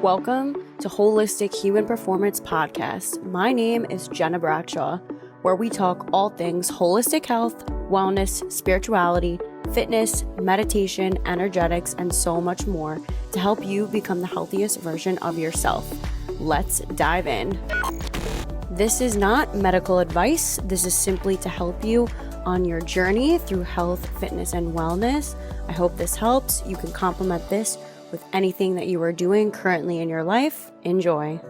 Welcome to Holistic Human Performance Podcast. My name is Gena Bradshaw, where we talk all things holistic health, wellness, spirituality, fitness, meditation, energetics, and so much more to help you become the healthiest version of yourself. Let's dive in. This is not medical advice. This is simply to help you on your journey through health, fitness, and wellness. I hope this helps. You can complement this with anything that you are doing currently in your life. Enjoy.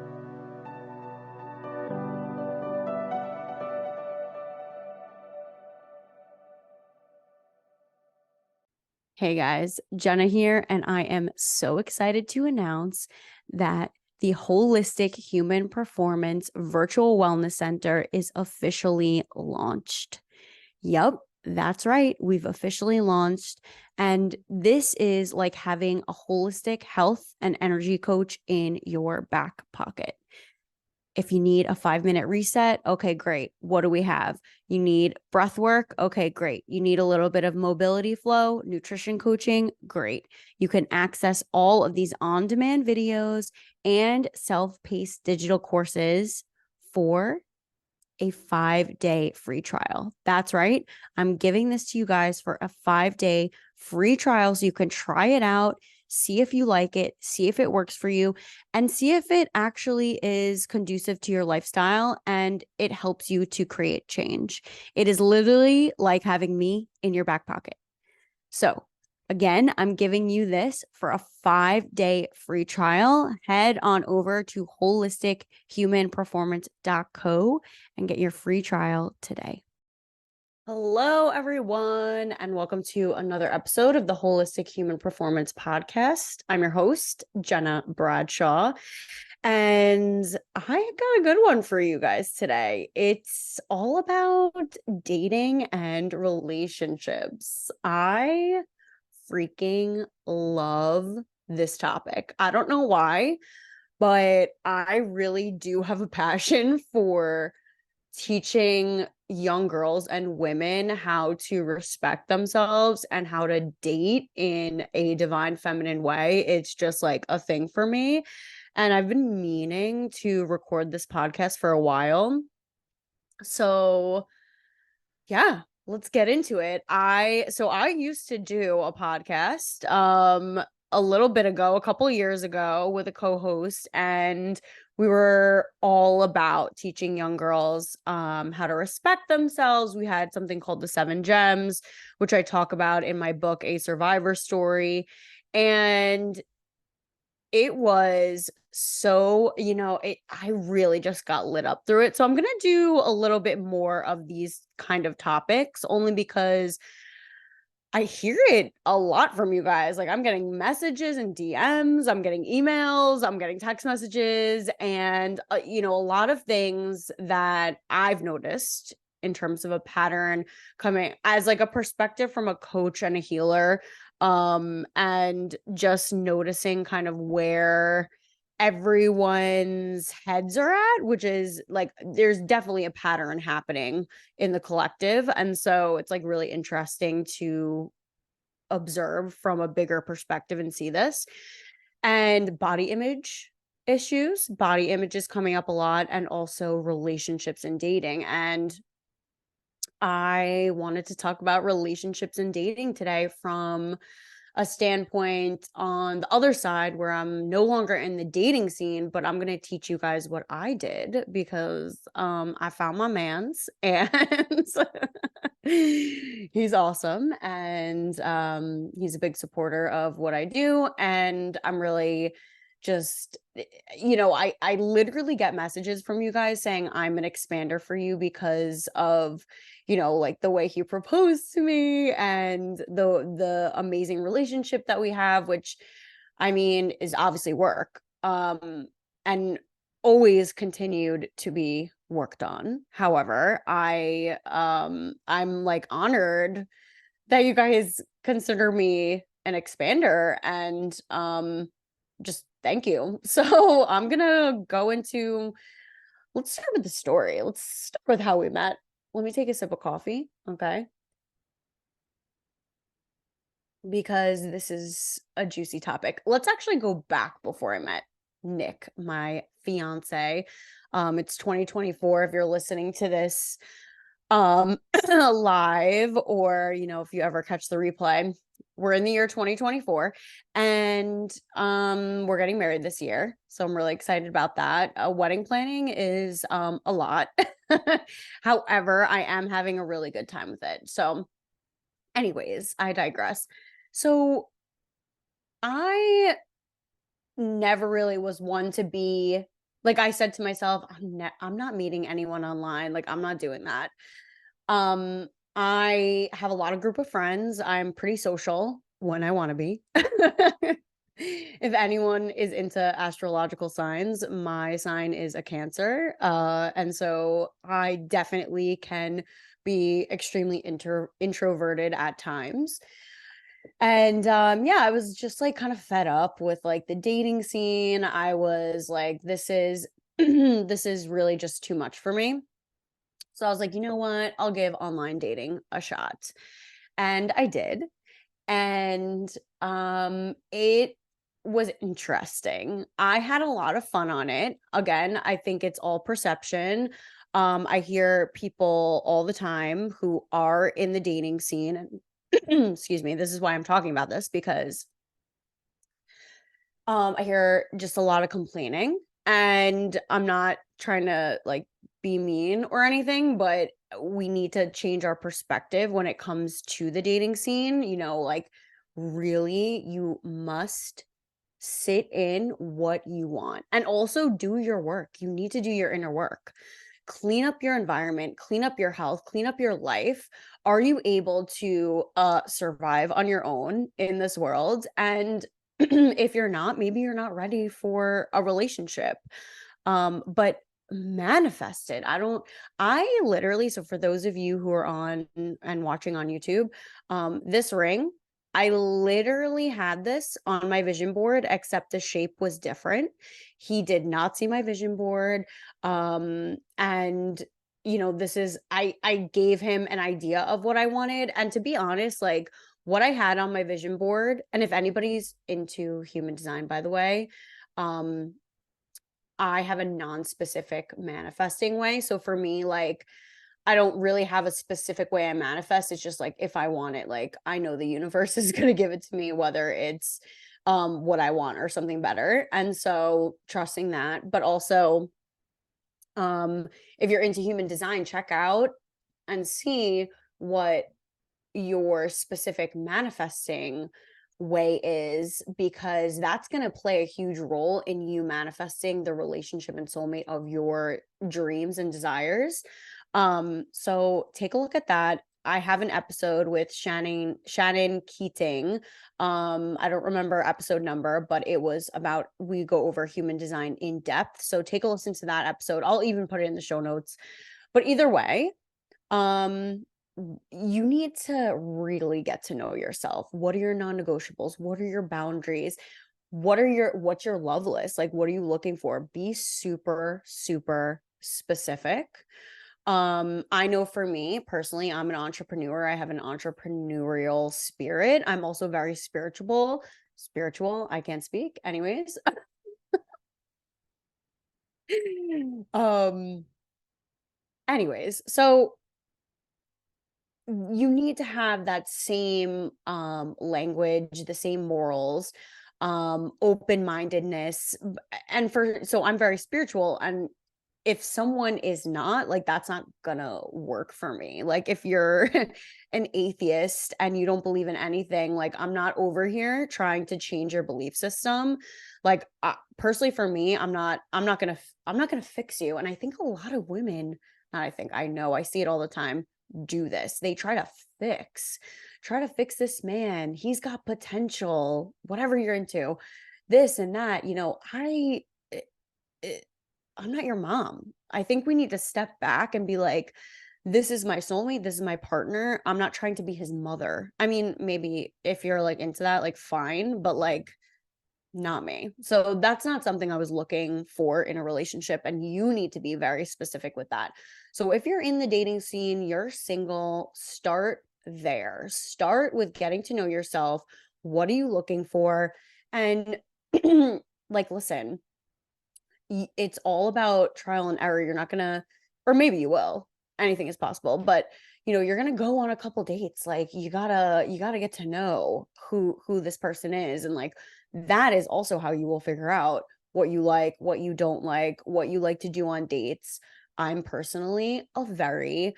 Hey guys, Gena here, and I am so excited to announce that the Holistic Human Performance Virtual Wellness Center is officially launched. Yep, that's right. We've officially launched. And this is like having a holistic health and energy coach in your back pocket. If you need a 5-minute reset, okay, great. What do we have? You need breath work. Okay, great. You need a little bit of mobility flow, nutrition coaching. Great. You can access all of these on-demand videos and self-paced digital courses for a 5-day free trial. That's right. I'm giving this to you guys for a 5-day free trial so you can try it out, see if you like it, see if it works for you, and see if it actually is conducive to your lifestyle and it helps you to create change. It is literally like having me in your back pocket. So again, I'm giving you this for a 5-day free trial. Head on over to holistichumanperformance.co and get your free trial today. Hello, everyone, and welcome to another episode of the Holistic Human Performance Podcast. I'm your host, Gena Bradshaw, and I got a good one for you guys today. It's all about dating and relationships. I freaking love this topic. I don't know why, but I really do have a passion for teaching young girls and women how to respect themselves and how to date in a divine feminine way. It's just like a thing for me. And I've been meaning to record this podcast for a while. So yeah, let's get into it. I used to do a podcast a little bit ago, a couple years ago, with a co-host, and we were all about teaching young girls how to respect themselves. We had something called the 7 Gems, which I talk about in my book, A Survivor Story. And it was so, I really just got lit up through it. So I'm going to do a little bit more of these kind of topics only because I hear it a lot from you guys. Like, I'm getting messages and DMs, I'm getting emails, I'm getting text messages, and, a lot of things that I've noticed in terms of a pattern coming as like a perspective from a coach and a healer, and just noticing kind of where everyone's heads are at, which is like there's definitely a pattern happening in the collective. And so it's like really interesting to observe from a bigger perspective and see this. And body image issues, body image is coming up a lot, and also relationships and dating. And I wanted to talk about relationships and dating today from a standpoint on the other side where I'm no longer in the dating scene, but I'm going to teach you guys what I did because I found my man's and he's awesome, and he's a big supporter of what I do, and I'm really just I literally get messages from you guys saying I'm an expander for you because of like the way he proposed to me and the amazing relationship that we have, which I mean is obviously work and always continued to be worked on. However, I'm like honored that you guys consider me an expander, and just thank you. So I'm gonna go into, let's start with the story. Let's start with how we met. Let me take a sip of coffee, okay? Because this is a juicy topic. Let's actually go back before I met Nick, my fiance. It's 2024 if you're listening to this live, or if you ever catch the replay. We're in the year 2024, and we're getting married this year, so I'm really excited about that. Wedding planning is a lot. However, I am having a really good time with it. So anyways, I digress. So I never really was one to be like, I said to myself, I'm not meeting anyone online. Like, I'm not doing that. I have a lot of group of friends. I'm pretty social when I want to be. If anyone is into astrological signs, my sign is a Cancer. And so I definitely can be extremely introverted at times. And yeah, I was just like kind of fed up with like the dating scene. I was like, this is this is really just too much for me. So I was like, you know what? I'll give online dating a shot. And I did. And it was interesting. I had a lot of fun on it. Again, I think it's all perception. I hear people all the time who are in the dating scene, and excuse me, this is why I'm talking about this, because I hear just a lot of complaining, and I'm not trying to like be mean or anything, but we need to change our perspective when it comes to the dating scene. Like, really, you must sit in what you want and also do your work. You need to do your inner work. Clean up your environment, clean up your health, clean up your life. Are you able to survive on your own in this world? And if you're not, maybe you're not ready for a relationship. But manifest it. I literally, so for those of you who are on and watching on YouTube, this ring, I literally had this on my vision board, except the shape was different. He did not see my vision board. And this is, I gave him an idea of what I wanted. And to be honest, like, what I had on my vision board, and if anybody's into human design, by the way, I have a non-specific manifesting way. So for me, like, I don't really have a specific way I manifest. It's just like, if I want it, like, I know the universe is going to give it to me, whether it's what I want or something better. And so trusting that, but also if you're into human design, check out and see what your specific manifesting way is, because that's going to play a huge role in you manifesting the relationship and soulmate of your dreams and desires. So take a look at that. I have an episode with Shannon Keating. I don't remember episode number, but it was about, we go over human design in depth. So take a listen to that episode. I'll even put it in the show notes. But either way, you need to really get to know yourself. What are your non-negotiables? What are your boundaries? What's your love list? Like, what are you looking for? Be super, super specific. I know for me personally, I'm an entrepreneur. I have an entrepreneurial spirit. I'm also very spiritual. I can't speak. Anyways. um, anyways, so you need to have that same language, the same morals, open-mindedness. And so I'm very spiritual, and if someone is not, like, that's not gonna work for me. Like, if you're an atheist and you don't believe in anything, like, I'm not over here trying to change your belief system. Like, personally, for me, I'm not gonna fix you. And I think a lot of women, not I think, I know, I see it all the time, do this. They try to fix this man. He's got potential, whatever you're into, this and that. Eh, eh, I'm not your mom. I think we need to step back and be like, this is my soulmate, this is my partner. I'm not trying to be his mother. I mean, maybe if you're like into that, like, fine, but like, not me. So that's not something I was looking for in a relationship. And you need to be very specific with that. So if you're in the dating scene, you're single, start there. Start with getting to know yourself. What are you looking for? And like, listen, it's all about trial and error. You're not gonna, or maybe you will, anything is possible, but you're gonna go on a couple dates. Like you gotta get to know who this person is. And like that is also how you will figure out what you like, what you don't like, what you like to do on dates. I'm personally a very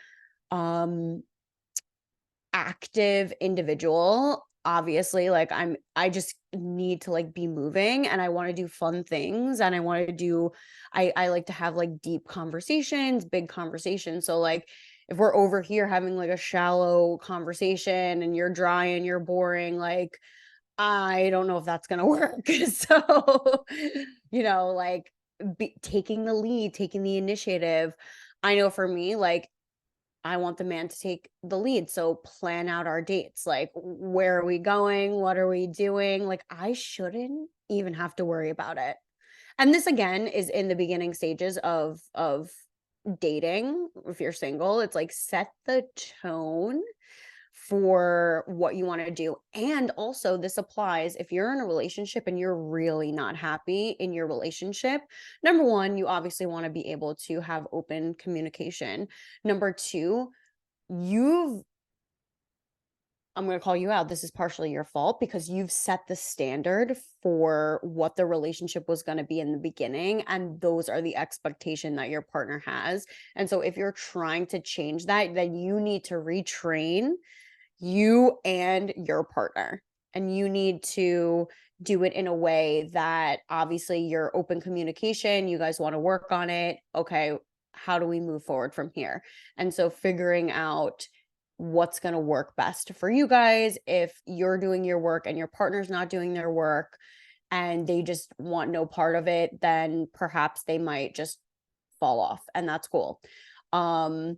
um active individual. Obviously, like I just need to like be moving, and I want to do fun things, and I want to do I like to have like deep conversations, big conversations. So like if we're over here having like a shallow conversation and you're dry and you're boring, like I don't know if that's going to work. So, like taking the lead, taking the initiative. I know for me, like I want the man to take the lead. So plan out our dates. Like, where are we going? What are we doing? Like, I shouldn't even have to worry about it. And this again is in the beginning stages of dating. If you're single, it's like set the tone for what you want to do. And also this applies if you're in a relationship and you're really not happy in your relationship. Number one, you obviously want to be able to have open communication. Number two, you've I'm going to call you out. This is partially your fault because you've set the standard for what the relationship was going to be in the beginning. And those are the expectation that your partner has. And so if you're trying to change that, then you need to retrain you and your partner. And you need to do it in a way that obviously you're open communication, you guys want to work on it. Okay, how do we move forward from here? And so figuring out what's going to work best for you guys. If you're doing your work and your partner's not doing their work and they just want no part of it, then perhaps they might just fall off, and that's cool. Um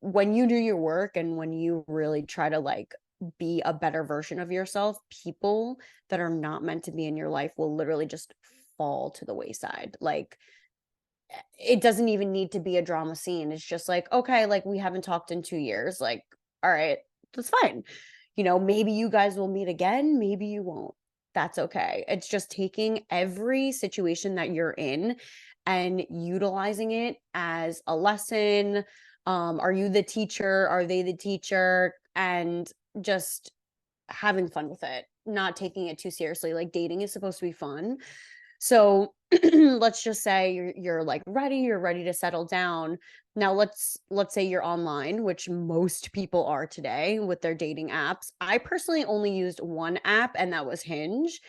when you do your work and when you really try to like be a better version of yourself, people that are not meant to be in your life will literally just fall to the wayside. Like it doesn't even need to be a drama scene. It's just like, okay, like we haven't talked in 2 years. Like, all right, that's fine. Maybe you guys will meet again, maybe you won't. That's okay. It's just taking every situation that you're in and utilizing it as a lesson. Are you the teacher? Are they the teacher? And just having fun with it, not taking it too seriously. Like dating is supposed to be fun. So let's just say you're like you're ready to settle down. Now let's say you're online, which most people are today with their dating apps. I personally only used one app, and that was Hinge.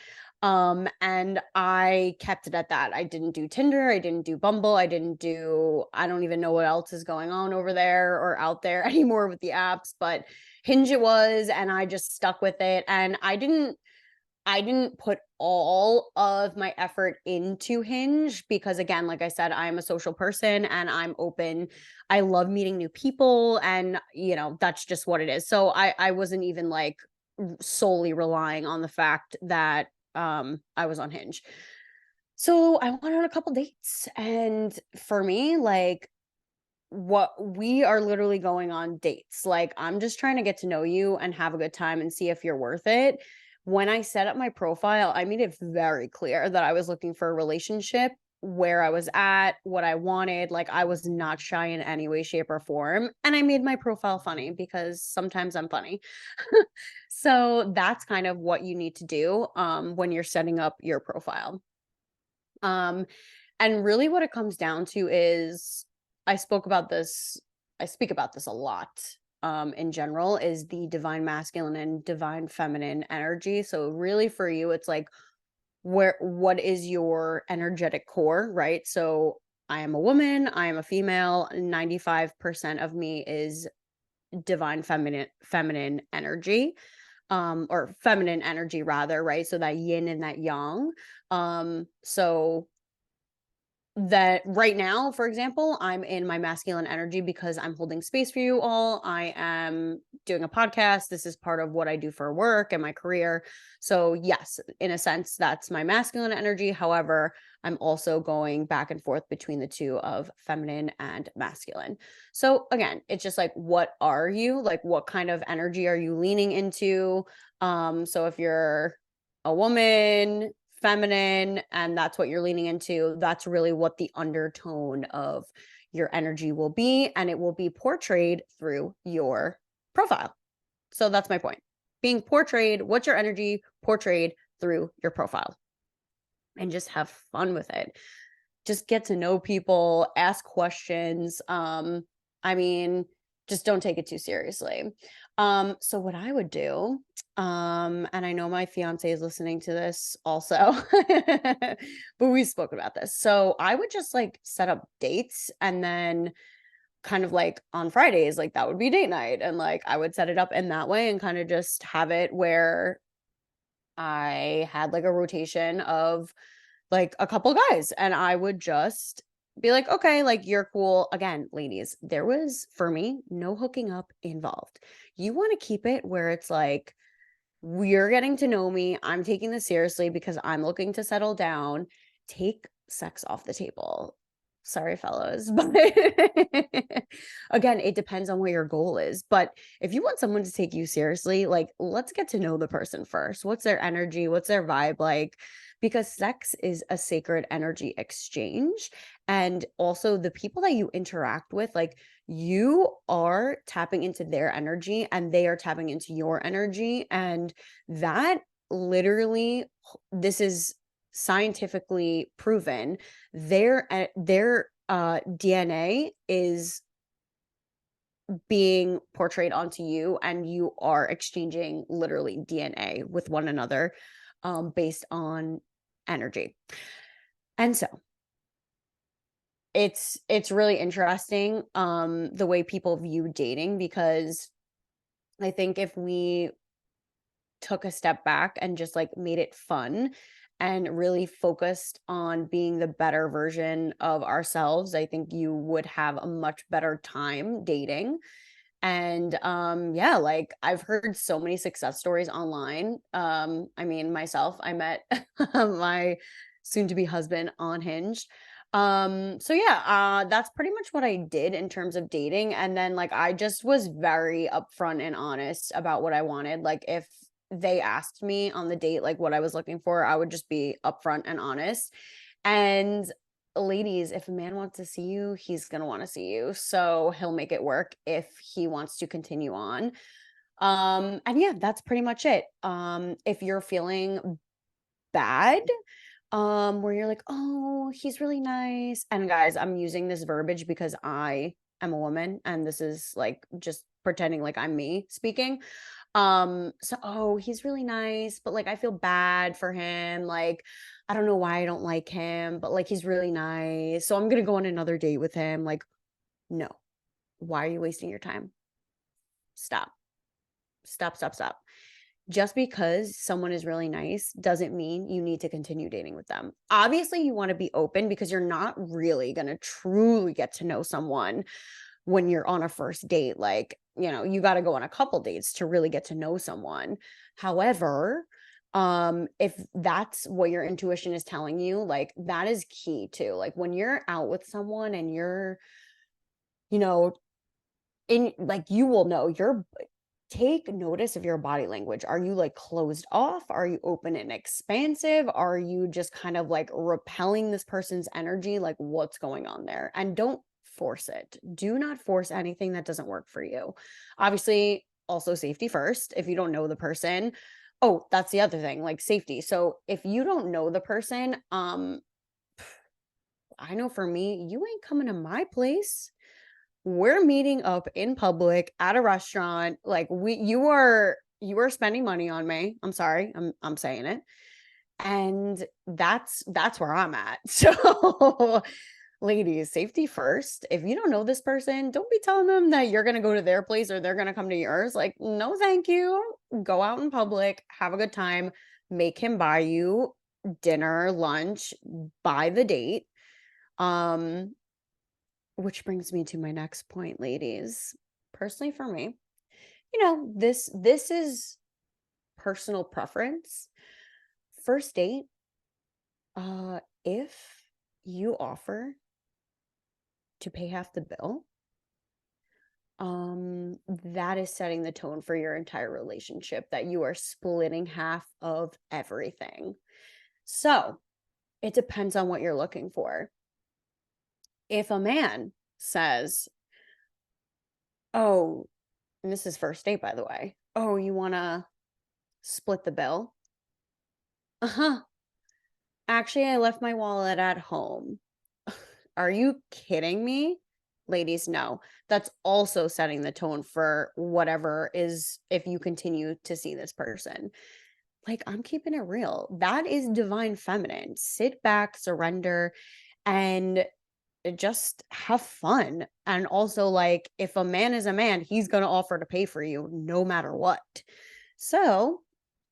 And I kept it at that. I didn't do Tinder, I didn't do Bumble, I don't even know what else is going on over there or out there anymore with the apps, but Hinge it was, and I just stuck with it. And I didn't put all of my effort into Hinge because, again, like I said, I'm a social person and I'm open. I love meeting new people, and that's just what it is. So I wasn't even like solely relying on the fact that I was on Hinge. So I went on a couple dates, and for me, like what we are literally going on dates. Like I'm just trying to get to know you and have a good time and see if you're worth it. When I set up my profile, I made it very clear that I was looking for a relationship, where I was at, what I wanted. Like I was not shy in any way, shape, or form. And I made my profile funny because sometimes I'm funny. So that's kind of what you need to do when you're setting up your profile. Um, and really what it comes down to is I spoke about this, I speak about this a lot in general, is the divine masculine and divine feminine energy. So really for you, it's like what is your energetic core, right? So I am a woman, I am a female, 95% of me is divine feminine energy, or feminine energy rather, right? So that yin and that yang. So that right now, for example, I'm in my masculine energy because I'm holding space for you all. I am doing a podcast. This is part of what I do for work and my career. So, yes, in a sense, that's my masculine energy. However, I'm also going back and forth between the two of feminine and masculine. So, again, it's just like, what are you? Like, what kind of energy are you leaning into? So, if you're a woman, feminine and that's what you're leaning into, that's really what the undertone of your energy will be, and it will be portrayed through your profile. So that's my point. Being portrayed, what's your energy portrayed through your profile? And just have fun with it. Just get to know people, ask questions. I mean, just don't take it too seriously. So what I would do, and I know my fiance is listening to this also, but we spoke about this. So I would just like set up dates, and then kind of like on Fridays, like that would be date night. And like I would set it up in that way and kind of just have it where I had like a rotation of like a couple guys, and I would just be like, okay, like you're cool. Again, ladies, there was for me no hooking up involved. You want to keep it where it's like, you're getting to know me. I'm taking this seriously because I'm looking to settle down. Take sex off the table. Sorry, fellows. But again, it depends on what your goal is. But if you want someone to take you seriously, like let's get to know the person first. What's their energy? What's their vibe like? Because sex is a sacred energy exchange. And also the people that you interact with, like you are tapping into their energy and they are tapping into your energy. And that literally, this is scientifically proven, their DNA is being portrayed onto you, and you are exchanging literally DNA with one another based on energy. And so it's really interesting the way people view dating, because I think if we took a step back and just like made it fun and really focused on being the better version of ourselves, I think you would have a much better time dating. And yeah, like I've heard so many success stories online. I mean, myself, I met my soon to be husband on Hinge. So yeah, that's pretty much what I did in terms of dating. And then like I just was very upfront and honest about what I wanted. Like if they asked me on the date like what I was looking for, I would just be upfront and honest. And ladies, if a man wants to see you, he's going to want to see you. So he'll make it work if he wants to continue on. And yeah, that's pretty much it. If you're feeling bad, where you're like, "Oh, he's really nice." And guys, I'm using this verbiage because I am a woman and this is like just pretending like I'm me speaking. So, oh, he's really nice, but like I feel bad for him. Like I don't know why I don't like him, but like he's really nice. So I'm going to go on another date with him. Like, no. Why are you wasting your time? Stop. Stop, stop, stop. Just because someone is really nice doesn't mean you need to continue dating with them. Obviously, you want to be open because you're not really going to truly get to know someone when you're on a first date. Like, you know, you got to go on a couple dates to really get to know someone. However, if that's what your intuition is telling you, like that is key too. Like when you're out with someone and you're, you know, in like you will know you're take notice of your body language. Are you like closed off? Are you open and expansive? Are you just kind of like repelling this person's energy? Like what's going on there? And don't force it. Do not force anything that doesn't work for you. Obviously, also safety first. If you don't know the person, oh, that's the other thing, like safety. So if you don't know the person, I know for me, you ain't coming to my place. We're meeting up in public at a restaurant. Like you are spending money on me. I'm sorry. I'm saying it. And that's where I'm at. So ladies, safety first. If you don't know this person, don't be telling them that you're going to go to their place or they're going to come to yours. Like, no, thank you. Go out in public, have a good time, make him buy you dinner, lunch, buy the date. Um, which brings me to my next point, ladies. Personally, for me, this is personal preference. First date, if you offer to pay half the bill, that is setting the tone for your entire relationship, that you are splitting half of everything. So it depends on what you're looking for. If a man says, oh, and this is first date, by the way, oh, you want to split the bill? Uh-huh. Actually, I left my wallet at home. Are you kidding me? Ladies, no. That's also setting the tone for whatever is if you continue to see this person. Like, I'm keeping it real. That is divine feminine. Sit back, surrender, and just have fun. And also, like, if a man is a man, he's going to offer to pay for you no matter what. So,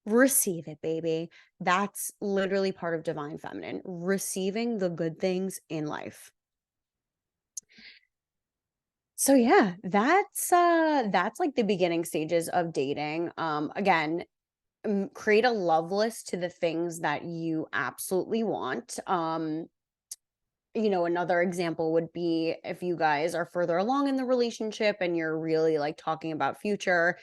receive it, baby. That's literally part of divine feminine, receiving the good things in life. So yeah, that's like the beginning stages of dating. Again, create a love list to the things that you absolutely want. Another example would be if you guys are further along in the relationship and you're really like talking about future,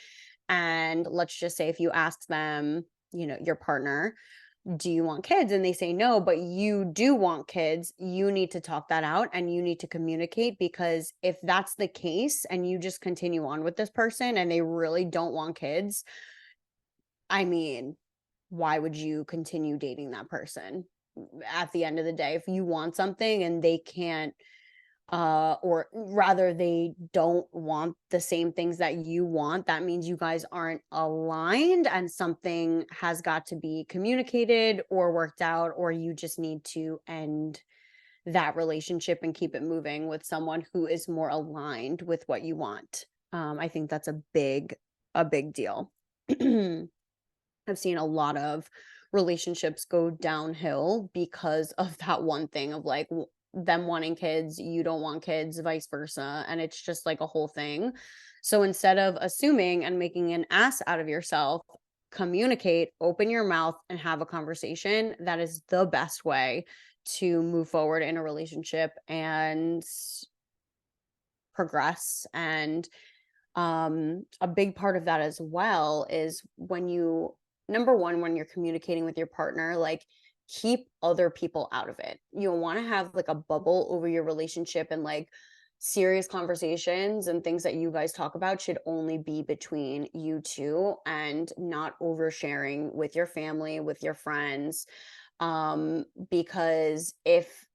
and let's just say if you ask them, your partner, do you want kids? And they say no, but you do want kids. You need to talk that out and you need to communicate, because if that's the case and you just continue on with this person and they really don't want kids, I mean, why would you continue dating that person? At the end of the day, if you want something and they can't, or rather they don't want the same things that you want, that means you guys aren't aligned and something has got to be communicated or worked out, or you just need to end that relationship and keep it moving with someone who is more aligned with what you want. I think that's a big deal. I've seen a lot of relationships go downhill because of that one thing of like them wanting kids, you don't want kids, vice versa. And it's just like a whole thing. So instead of assuming and making an ass out of yourself, communicate, open your mouth, and have a conversation. That is the best way to move forward in a relationship and progress. And a big part of that as well is number one, when you're communicating with your partner, like, keep other people out of it. You'll want to have like a bubble over your relationship, and like serious conversations and things that you guys talk about should only be between you two and not oversharing with your family, with your friends. Because if,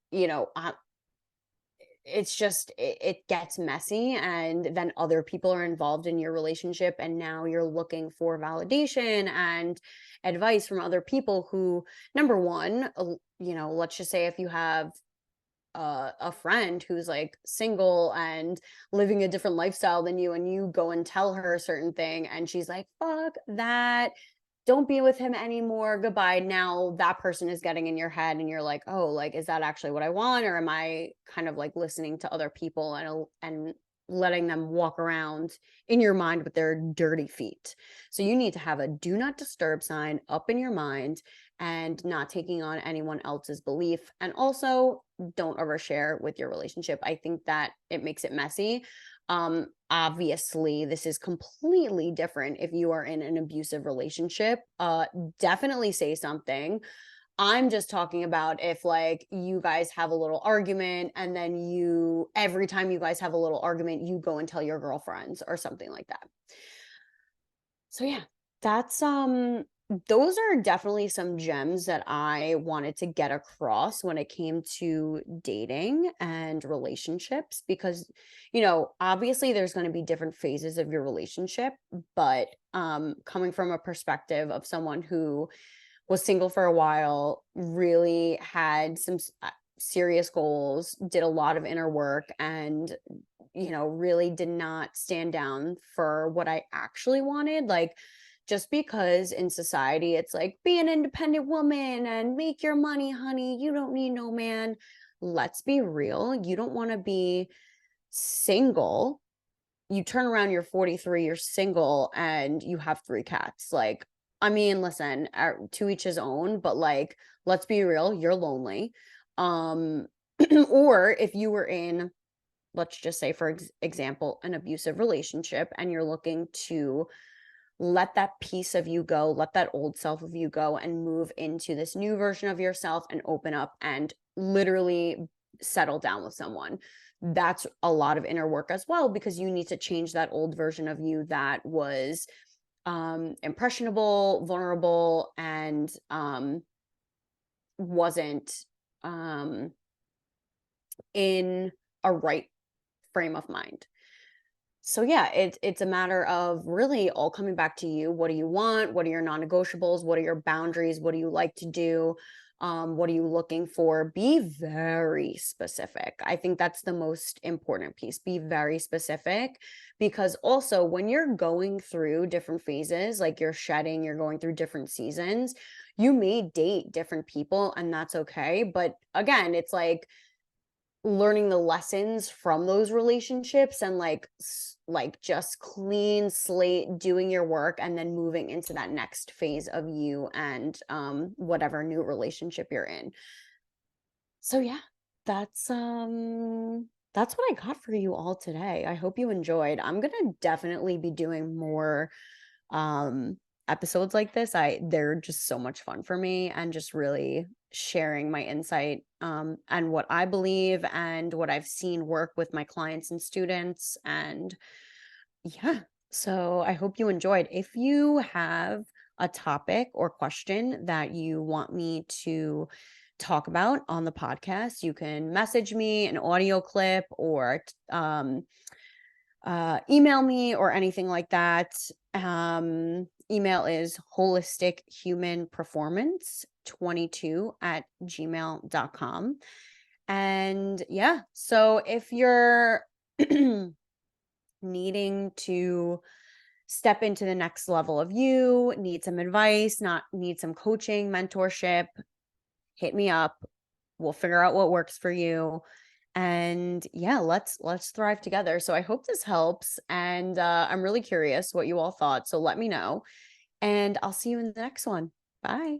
it's just it gets messy, and then other people are involved in your relationship, and now you're looking for validation and advice from other people who, number one, let's just say if you have a friend who's like single and living a different lifestyle than you, and you go and tell her a certain thing and she's like, fuck that, don't be with him anymore, goodbye. Now that person is getting in your head and you're like, oh, like, is that actually what I want? Or am I kind of like listening to other people and letting them walk around in your mind with their dirty feet? So you need to have a do not disturb sign up in your mind and not taking on anyone else's belief. And also don't overshare with your relationship. I think that it makes it messy. Obviously, this is completely different if you are in an abusive relationship. Definitely say something. I'm just talking about if like you guys have a little argument and then every time you guys have a little argument, you go and tell your girlfriends or something like that. So yeah, that's those are definitely some gems that I wanted to get across when it came to dating and relationships, because obviously there's going to be different phases of your relationship, but coming from a perspective of someone who was single for a while, really had some serious goals, did a lot of inner work, and really did not stand down for what I actually wanted. Like, just because in society it's like, be an independent woman and make your money, honey, you don't need no man. Let's be real. You don't want to be single. You turn around, you're 43, you're single, and you have 3 cats. Like, I mean, listen, to each his own, but like, let's be real, you're lonely. Or if you were in, let's just say, for example, an abusive relationship, and you're looking to let that piece of you go, let that old self of you go, and move into this new version of yourself and open up and literally settle down with someone. That's a lot of inner work as well, because you need to change that old version of you that was impressionable, vulnerable, and wasn't in a right frame of mind. So yeah, it's a matter of really all coming back to you. What do you want? What are your non-negotiables? What are your boundaries? What do you like to do? What are you looking for? Be very specific. I think that's the most important piece. Be very specific, because also when you're going through different phases, like you're shedding, you're going through different seasons, you may date different people, and that's okay. But again, it's like learning the lessons from those relationships and like just clean slate, doing your work, and then moving into that next phase of you and whatever new relationship you're in. So yeah, that's what I got for you all today. I hope you enjoyed. I'm gonna definitely be doing more um episodes like this. They're just so much fun for me, and just really sharing my insight and what I believe and what I've seen work with my clients and students. And yeah, so I hope you enjoyed. If you have a topic or question that you want me to talk about on the podcast, you can message me an audio clip or email me or anything like that. Email is holistichumanperformance22@gmail.com. And yeah, so if you're needing to step into the next level of you, need some advice, not need some coaching, mentorship, hit me up. We'll figure out what works for you. And yeah, let's thrive together. So I hope this helps, and I'm really curious what you all thought, so let me know, and I'll see you in the next one. Bye.